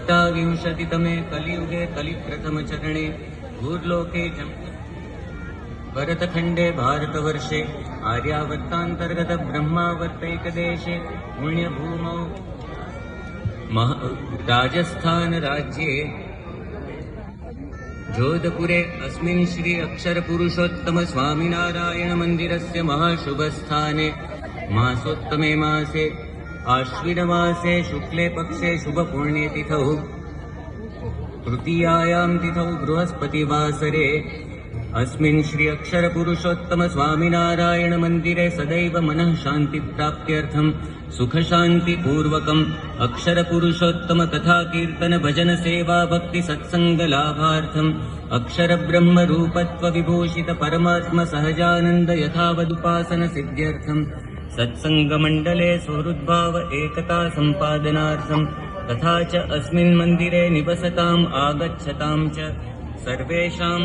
अष्टाविंशतितमे कलियुगे कलिप्रथमचरणे भूर्लोके भरतखण्डे भारतवर्षे आर्यावर्तान्तर्गत ब्रह्मावर्तैकदेशे पुण्यभूमौ राजस्थानराज्ये जोधपुरे अस्मिन् श्री अक्षरपुरुषोत्तम स्वामिनारायण मन्दिरस्य महाशुभस्थाने मासोत्तमे मासे आश्विनमासे शुक्ले पक्षे शुभपुण्यतिथौ तृतीयायां तिथौ बृहस्पतिवासरे अस्मिन् श्री अक्षरपुरुषोत्तम स्वामिनारायण मन्दिरे सदैव मनः शान्तिप्राप्त्यर्थं सुखशान्तिपूर्वकम् अक्षरपुरुषोत्तम कथा कीर्तन भजन सेवा भक्ति सत्संग लाभार्थम् अक्षरब्रह्म रूपत्व विभूषित परमात्म सहजानन्द यथावदुपासन सिद्ध्यर्थम् सत्संगमण्डले सुहृद्भाव एकता सम्पादनार्थम् तथा च अस्मिन् मन्दिरे निवसताम् आगच्छताम् च सर्वेषां